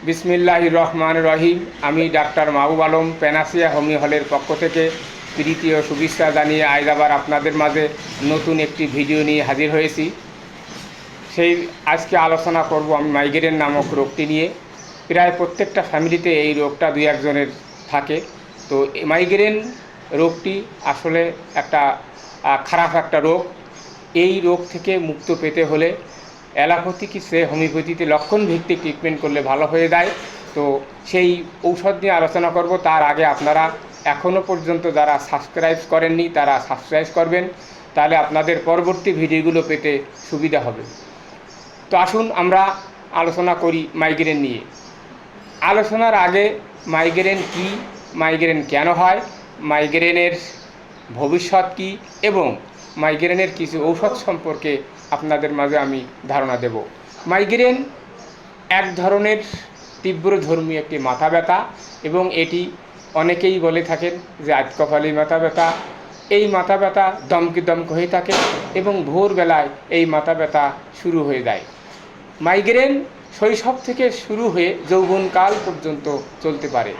বিসমিল্লাহির রহমানির রহিম। আমি doctor Mahbub Alam panacea homeo হলের পক্ষ থেকে প্রীতি ও শুভেচ্ছা জানিয়ে আজ আবার আপনাদের মাঝে নতুন একটি ভিডিও নিয়ে হাজির হয়েছি। আজকে আলোচনা করব আমি মাইগ্রেন নামক রোগটি নিয়ে। প্রায় প্রত্যেকটা ফ্যামিলিতে এই রোগটা দুই একজনের থাকে। তো মাইগ্রেন রোগটি আসলে একটা খারাপ একটা রোগ। এই রোগ থেকে মুক্ত পেতে হলে অ্যালোপ্যাথি কি সে হোমিওপ্যাথিতে লক্ষণ ভিত্তিক ট্রিটমেন্ট করলে ভালো হয়ে যায়। তো সেই ঔষধ নিয়ে আলোচনা করব। তার আগে আপনারা এখনও পর্যন্ত যারা সাবস্ক্রাইব করেননি তারা সাবস্ক্রাইব করবেন, তাহলে আপনাদের পরবর্তী ভিডিওগুলো পেতে সুবিধা হবে। তো আসুন আমরা আলোচনা করি মাইগ্রেন নিয়ে। আলোচনার আগে মাইগ্রেন কি, মাইগ্রেন কেন হয়, মাইগ্রেনের ভবিষ্যৎ কি এবং মাইগ্রেনের কিছু ঔষধ সম্পর্কে আপনাদের মাঝে আমি ধারণা দেব। মাইগ্রেন এক ধরনের তীব্রধর্মী একটি মাথা ব্যথা এবং এটি অনেকেই বলে থাকেন যে আধকপালি মাথা ব্যথা। এই মাথা ব্যথা দমকে হয়ে থাকে এবং ভোরবেলায় এই মাথা ব্যথা শুরু হয়ে যায়। মাইগ্রেন শৈশব থেকে শুরু হয়ে যৌবনকাল পর্যন্ত চলতে পারে।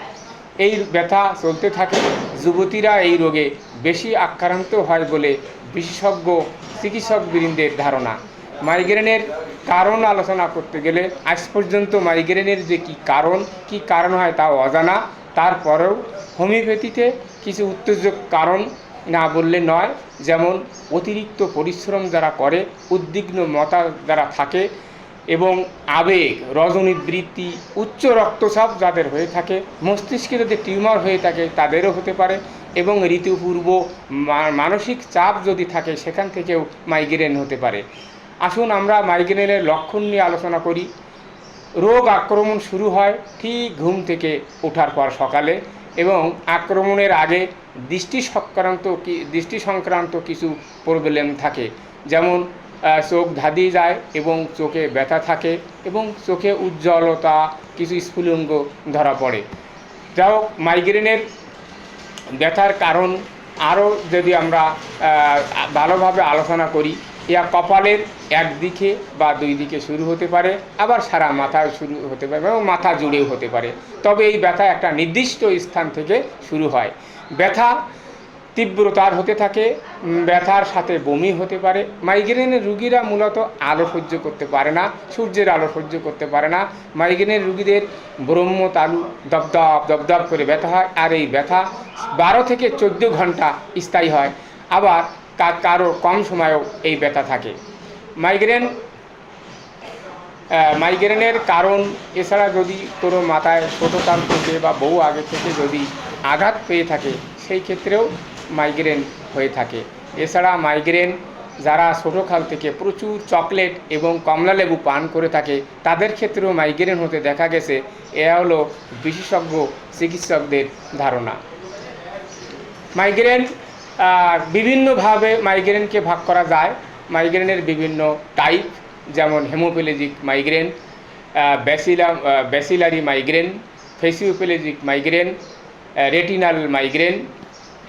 এই ব্যথা চলতে থাকে। যুবতীরা এই রোগে বেশি আক্রান্ত হয় বলে বিশেষজ্ঞ চিকিৎসকবৃন্দের ধারণা। মাইগ্রেনের কারণ আলোচনা করতে গেলে আজ পর্যন্ত মাইগ্রেনের যে কী কারণ হয় তা অজানা। তারপরেও হোমিওপ্যাথিতে কিছু উত্তেজক কারণ না বললে নয়, যেমন অতিরিক্ত পরিশ্রম যারা করে, উদ্বিগ্ন মাথা যারা থাকে এবং আবেগ, রজনীবৃত্তি, উচ্চ রক্তচাপ যাদের হয়ে থাকে, মস্তিষ্কে যদি টিউমার হয়ে থাকে তাদেরও হতে পারে এবং ঋতুপূর্ব মানসিক চাপ যদি থাকে সেখান থেকেও মাইগ্রেন হতে পারে। আসুন আমরা মাইগ্রেনের লক্ষণ নিয়ে আলোচনা করি। রোগ আক্রমণ শুরু হয় ঠিক ঘুম থেকে ওঠার পর সকালে এবং আক্রমণের আগে দৃষ্টি সংক্রান্ত কিছু প্রবলেম থাকে, যেমন চোখ ধাঁধিয়ে যায় এবং চোখে ব্যথা থাকে এবং চোখে উজ্জ্বলতা, কিছু স্ফুলিঙ্গ ধরা পড়ে। যাই হোক, মাইগ্রেনের ব্যথার কারণ আরও যদি আমরা ভালোভাবে আলোচনা করি, ইয়া কপালের একদিকে বা দুই দিকে শুরু হতে পারে, আবার সারা মাথায় শুরু হতে পারে এবং মাথা জুড়েও হতে পারে। তবে এই ব্যথা একটা নির্দিষ্ট স্থান থেকে শুরু হয়। ব্যথা তীব্রতার হতে থাকে, ব্যথার সাথে বমি হতে পারে। মাইগ্রেনের রুগীরা মূলত আলো সহ্য করতে পারে না, সূর্যের আলো সহ্য করতে পারে না। মাইগ্রেনের রুগীদের ব্রহ্মতালু দপদপ করে ব্যথা হয়, আর এই ব্যথা 12 থেকে 14 ঘন্টা স্থায়ী হয়। আবার কারো কম সময়েও এই ব্যথা থাকে। মাইগ্রেনের কারণ এছাড়া যদি কোনো মাথায় ছোটোকাল থেকে বা বহু আগে থেকে যদি আঘাত পেয়ে থাকে সেই ক্ষেত্রেও মাইগ্রেন হয়ে থাকে। এছাড়া মাইগ্রেন যারা ছোটোকাল থেকে প্রচুর চকলেট এবং কমলালেবু পান করে থাকে তাদের ক্ষেত্রেও মাইগ্রেন হতে দেখা গেছে। এ হলো বিশেষজ্ঞ চিকিৎসকদের ধারণা। মাইগ্রেন বিভিন্নভাবে মাইগ্রেনকে ভাগ করা যায়। মাইগ্রেনের বিভিন্ন টাইপ, যেমন hemiplegic migraine, basilar migraine, facioplegic migraine, retinal migraine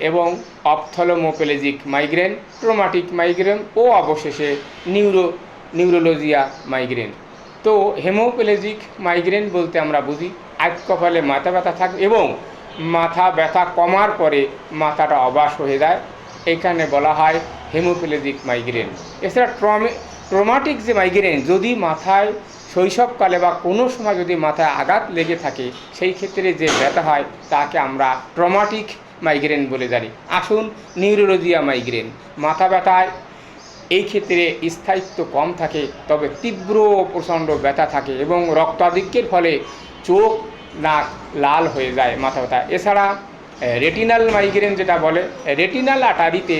এবং অপথ্যালমোপ্যালেজিক মাইগ্রেন, ট্রমাটিক মাইগ্রেন ও অবশেষে নিউরোলজিয়া মাইগ্রেন। তো হেমোপ্যালেজিক মাইগ্রেন বলতে আমরা বুঝি কপালে মাথা ব্যথা থাকে এবং মাথা ব্যথা কমার পরে মাথাটা অবশ হয়ে যায়, এখানে বলা হয় হেমোপ্যালেজিক মাইগ্রেন। এছাড়া ট্রমাটিক যে মাইগ্রেন, যদি মাথায় শৈশবকালে বা কোনো সময় যদি মাথায় আঘাত লেগে থাকে সেই ক্ষেত্রে যে ব্যথা হয় তাকে আমরা ট্রমাটিক মাইগ্রেন বলে জানি। আসুন নিউরোলজিয়া মাইগ্রেন। মাথা ব্যথায় এই ক্ষেত্রে স্থায়িত্ব কম থাকে, তবে তীব্র প্রচণ্ড ব্যথা থাকে এবং রক্তাধিক্যের ফলে চোখ নাক লাল হয়ে যায় মাথা ব্যথা। এছাড়া রেটিনাল মাইগ্রেন যেটা বলে, রেটিনাল আর্টারিতে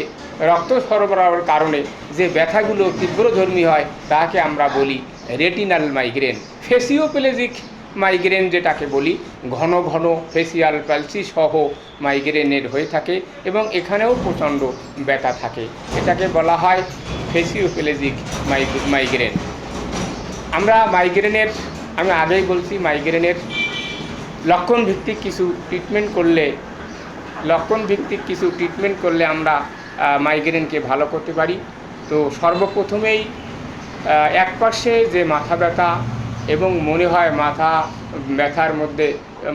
রক্ত সরবরাহের কারণে যে ব্যথাগুলো তীব্রধর্মী হয় তাকে আমরা বলি রেটিনাল মাইগ্রেন। ফেসিওপ্যালেজিক মাইগ্রেন যেটাকে বলি, ঘন ঘন ফেসিয়াল প্যালসি সহ মাইগ্রেনের হয়ে থাকে এবং এখানেও প্রচণ্ড ব্যথা থাকে, এটাকে বলা হয় ফেসিওপ্যালেজিক মাইগ্রেন। আমরা মাইগ্রেনের, আমি আগেই বলছি, মাইগ্রেনের লক্ষণ ভিত্তিক কিছু ট্রিটমেন্ট করলে আমরা মাইগ্রেনকে ভালো করতে পারি। তো সর্বপ্রথমেই একপাশে যে মাথা ব্যথা এবং মনে হয় মাথা ব্যথার মধ্যে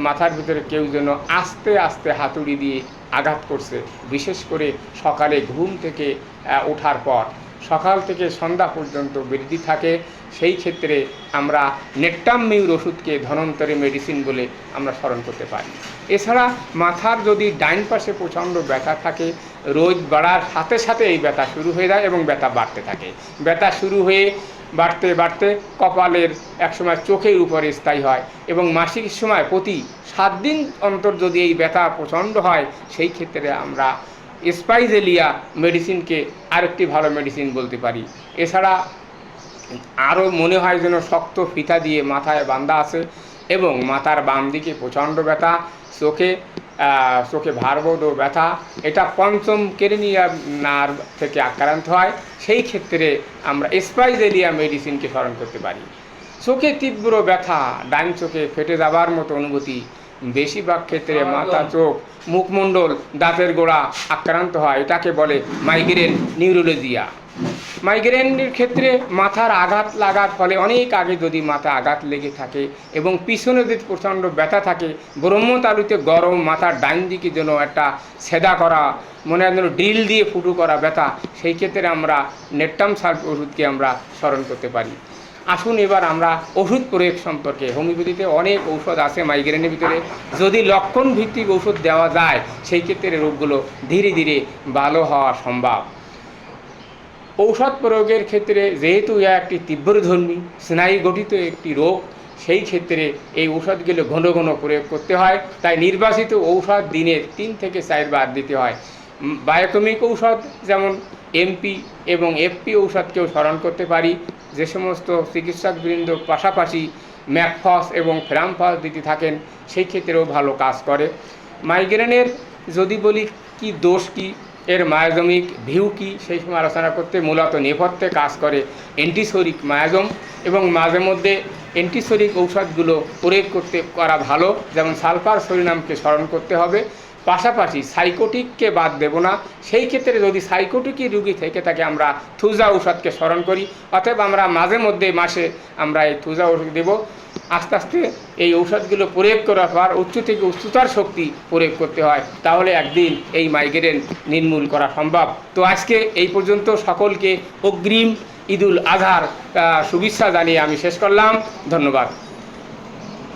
মাথার ভিতরে কেউ যেন আস্তে আস্তে হাতুড়ি দিয়ে আঘাত করছে, বিশেষ করে সকালে ঘুম থেকে ওঠার পর সকাল থেকে সন্ধ্যা পর্যন্ত বৃদ্ধি থাকে। সেই ক্ষেত্রে আমরা নেট্টামিউর ওষুধকে ধন্বন্তরী মেডিসিন বলে আমরা স্মরণ করতে পারি। এছাড়া মাথার যদি ডাইন পাশে প্রচণ্ড ব্যথা থাকে, রোদ বাড়ার সাথে সাথে এই ব্যথা শুরু হয়ে যায় এবং ব্যথা বাড়তে থাকে। ব্যথা শুরু হয়ে বাড়তে বাড়তে কপালের একসময় চোখের উপরে স্থায়ী হয় এবং মাসিক সময় প্রতি 7 দিন অন্তর যদি এই ব্যথা প্রচণ্ড হয়, সেই ক্ষেত্রে আমরা স্পাইজেলিয়া মেডিসিনকে আরেকটি ভালো মেডিসিন বলতে পারি। এছাড়া আরও মনে হয় যেন শক্ত ফিতা দিয়ে মাথায় বাঁধা আছে এবং মাথার বাম দিকে প্রচণ্ড ব্যথা, চোখে ভারবোধ ব্যথা, এটা পঞ্চম কেরেনিয়া নার্ভ থেকে আক্রান্ত হয়। সেই ক্ষেত্রে আমরা স্পাইজেলিয়া মেডিসিনকে স্মরণ করতে পারি। চোখে তীব্র ব্যথা, ডান চোখে ফেটে যাবার মতো অনুভূতি, বেশিরভাগ ক্ষেত্রে মাথা, চোখ, মুখমণ্ডল, দাঁতের গোড়া আক্রান্ত হয়, এটাকে বলে মাইগ্রেন নিউরোলজিয়া। মাইগ্রেনের ক্ষেত্রে মাথার আঘাত লাগার ফলে অনেক আগে যদি মাথা আঘাত লেগে থাকে এবং পিছনে যদি প্রচণ্ড ব্যথা থাকে, ব্রহ্মতালুতে গরম, মাথার ডাইন দিকে যেন একটা ছেদা করা, মনে হয় যেন ড্রিল দিয়ে ফুটো করা ব্যথা, সেই ক্ষেত্রে আমরা নেট্টাম সাল্ফ ওষুধকে আমরা স্মরণ করতে পারি। আসুন এবার আমরা ওষুধ প্রয়োগ সম্পর্কে। হোমিওপ্যাথিতে অনেক ঔষধ আছে মাইগ্রেনের ভিতরে, যদি লক্ষণ ভিত্তিক ওষুধ দেওয়া যায় সেই ক্ষেত্রে রোগগুলো ধীরে ধীরে ভালো হওয়া সম্ভব। ঔষধ প্রয়োগের ক্ষেত্রে যেহেতু একটি তীব্রধর্মী স্নায়ু গঠিত একটি রোগ, সেই ক্ষেত্রে এই ঔষধগুলো ঘন ঘন প্রয়োগ করতে হয়। তাই নির্বাচিত ঔষধ দিনে 3 থেকে 4 বার দিতে হয়। বায়োকেমিক ঔষধ যেমন এমপি এবং এফপি ঔষধকেও স্মরণ করতে পারি। যে সমস্ত চিকিৎসকবৃন্দ পাশাপাশি ম্যাকফস এবং ফ্রামফস দিতে থাকেন, সেই ক্ষেত্রেও ভালো কাজ করে। মাইগ্রেনের যদি বলি কি দোষ কী, এর মায়াজমিক ভিউ কী, সেই সময় আলোচনা করতে মূলত নেপথ্যে কাজ করে অ্যান্টিসোরিক মায়াজম, এবং মাঝে মধ্যে অ্যান্টিসোরিক ঔষধগুলো প্রয়োগ করা ভালো, যেমন সালফার সরিনামকে স্মরণ করতে হবে। পাশাপাশি সাইকোটিককে বাদ দেব না। সেই ক্ষেত্রে যদি সাইকোটিকই রুগী থেকে থাকে আমরা থুজা ঔষধকে স্মরণ করি, অতএব আমরা মাঝে মধ্যে মাসে আমরা এই থুজা ওষুধ দেব। আস্তে আস্তে এই ঔষধগুলো প্রয়োগ করার পর উচ্চ থেকে উচ্চতার শক্তি প্রয়োগ করতে হয়, তাহলে একদিন এই মাইগ্রেন নির্মূল করা সম্ভব। তো আজকে এই পর্যন্ত, সকলকে অগ্রিম ঈদুল আজহার শুভেচ্ছা জানিয়ে আমি শেষ করলাম। ধন্যবাদ।